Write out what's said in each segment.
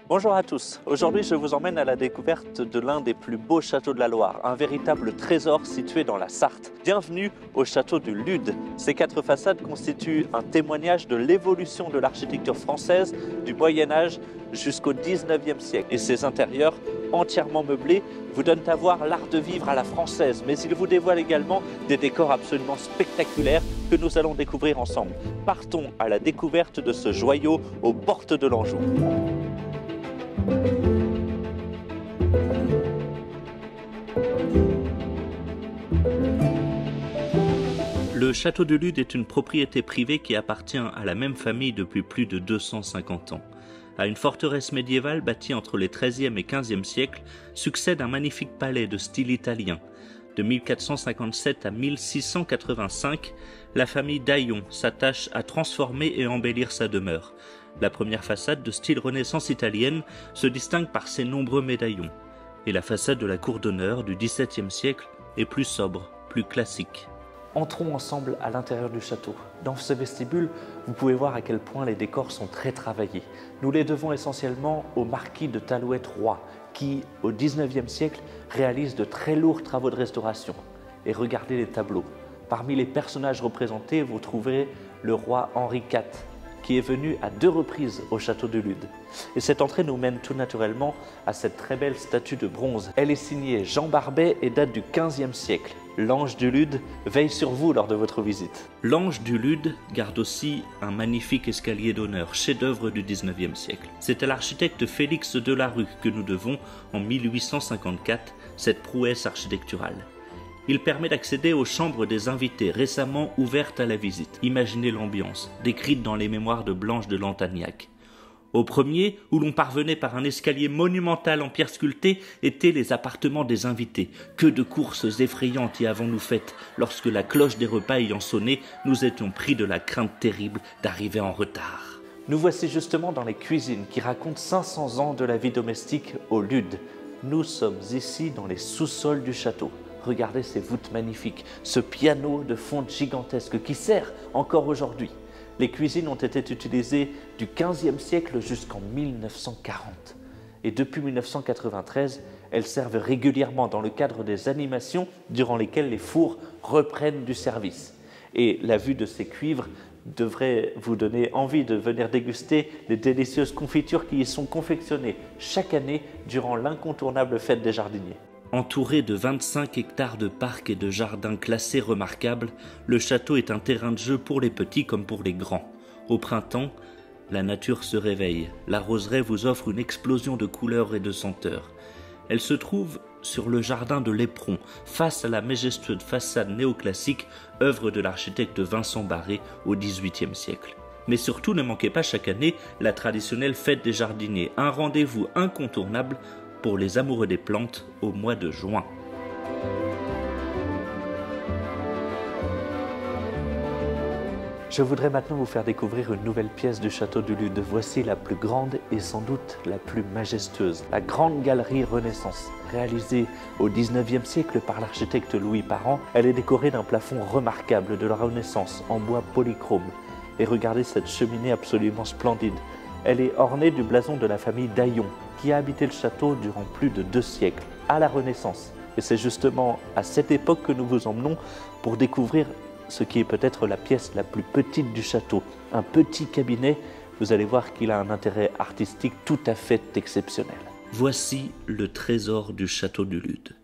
Bonjour à tous, aujourd'hui je vous emmène à la découverte de l'un des plus beaux châteaux de la Loire, un véritable trésor situé dans la Sarthe. Bienvenue au château du Lude. Ces 4 façades constituent un témoignage de l'évolution de l'architecture française du Moyen-Âge jusqu'au 19e siècle. Et ces intérieurs, entièrement meublés, vous donnent à voir l'art de vivre à la française, mais ils vous dévoilent également des décors absolument spectaculaires que nous allons découvrir ensemble. Partons à la découverte de ce joyau aux portes de l'Anjou. Le château du Lude est une propriété privée qui appartient à la même famille depuis plus de 250 ans. À une forteresse médiévale bâtie entre les XIIIe et XVe siècles succède un magnifique palais de style italien. De 1457 à 1685, la famille d'Aillon s'attache à transformer et embellir sa demeure. La première façade de style Renaissance italienne se distingue par ses nombreux médaillons, et la façade de la cour d'honneur du XVIIe siècle est plus sobre, plus classique. Entrons ensemble à l'intérieur du château. Dans ce vestibule, vous pouvez voir à quel point les décors sont très travaillés. Nous les devons essentiellement au marquis de Talouet-Roy, qui, au XIXe siècle, réalise de très lourds travaux de restauration. Et regardez les tableaux. Parmi les personnages représentés, vous trouverez le roi Henri IV, qui est venu à 2 reprises au château du Lude. Et cette entrée nous mène tout naturellement à cette très belle statue de bronze. Elle est signée Jean Barbet et date du XVe siècle. L'ange du Lude veille sur vous lors de votre visite. L'ange du Lude garde aussi un magnifique escalier d'honneur, chef-d'œuvre du XIXe siècle. C'est à l'architecte Félix Delarue que nous devons, en 1854, cette prouesse architecturale. Il permet d'accéder aux chambres des invités récemment ouvertes à la visite. Imaginez l'ambiance, décrite dans les mémoires de Blanche de Lantagnac. Au premier, où l'on parvenait par un escalier monumental en pierre sculptée, étaient les appartements des invités. Que de courses effrayantes y avons-nous faites, lorsque la cloche des repas ayant sonné, nous étions pris de la crainte terrible d'arriver en retard. Nous voici justement dans les cuisines qui racontent 500 ans de la vie domestique au Lude. Nous sommes ici dans les sous-sols du château. Regardez ces voûtes magnifiques, ce piano de fonte gigantesque qui sert encore aujourd'hui. Les cuisines ont été utilisées du XVe siècle jusqu'en 1940. Et depuis 1993, elles servent régulièrement dans le cadre des animations durant lesquelles les fours reprennent du service. Et la vue de ces cuivres devrait vous donner envie de venir déguster les délicieuses confitures qui y sont confectionnées chaque année durant l'incontournable fête des jardiniers. Entouré de 25 hectares de parcs et de jardins classés remarquables, le château est un terrain de jeu pour les petits comme pour les grands. Au printemps, la nature se réveille. La roseraie vous offre une explosion de couleurs et de senteurs. Elle se trouve sur le jardin de l'Éperon, face à la majestueuse façade néoclassique, œuvre de l'architecte Vincent Barré au XVIIIe siècle. Mais surtout, ne manquez pas chaque année la traditionnelle fête des jardiniers, un rendez-vous incontournable pour les amoureux des plantes au mois de juin. Je voudrais maintenant vous faire découvrir une nouvelle pièce du château du Lude. Voici la plus grande et sans doute la plus majestueuse, la grande galerie Renaissance. Réalisée au XIXe siècle par l'architecte Louis Parent, elle est décorée d'un plafond remarquable de la Renaissance en bois polychrome. Et regardez cette cheminée absolument splendide. Elle est ornée du blason de la famille d'Aillon, qui a habité le château durant plus de 2 siècles, à la Renaissance. Et c'est justement à cette époque que nous vous emmenons pour découvrir ce qui est peut-être la pièce la plus petite du château. Un petit cabinet, vous allez voir qu'il a un intérêt artistique tout à fait exceptionnel. Voici le trésor du château du Lude.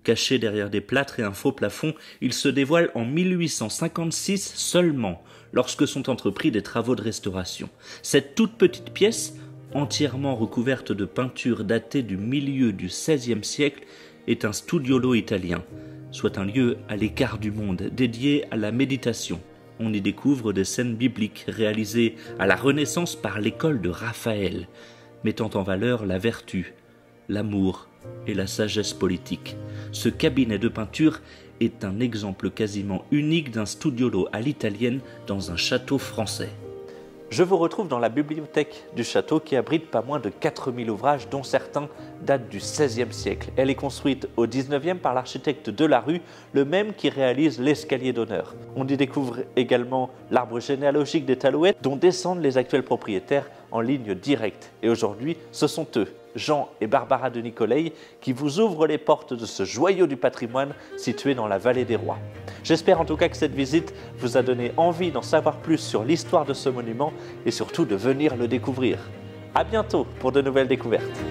Caché derrière des plâtres et un faux plafond, il se dévoile en 1856 seulement, lorsque sont entrepris des travaux de restauration. Cette toute petite pièce, entièrement recouverte de peintures datées du milieu du XVIe siècle, est un studiolo italien, soit un lieu à l'écart du monde, dédié à la méditation. On y découvre des scènes bibliques réalisées à la Renaissance par l'école de Raphaël, mettant en valeur la vertu, l'amour et la sagesse politique. Ce cabinet de peinture est un exemple quasiment unique d'un studiolo à l'italienne dans un château français. Je vous retrouve dans la bibliothèque du château qui abrite pas moins de 4000 ouvrages dont certains datent du XVIe siècle. Elle est construite au XIXe par l'architecte Delarue, le même qui réalise l'escalier d'honneur. On y découvre également l'arbre généalogique des Talouettes dont descendent les actuels propriétaires en ligne directe. Et aujourd'hui, ce sont eux, Jean et Barbara de Nicolai, qui vous ouvrent les portes de ce joyau du patrimoine situé dans la vallée des Rois. J'espère en tout cas que cette visite vous a donné envie d'en savoir plus sur l'histoire de ce monument et surtout de venir le découvrir. À bientôt pour de nouvelles découvertes.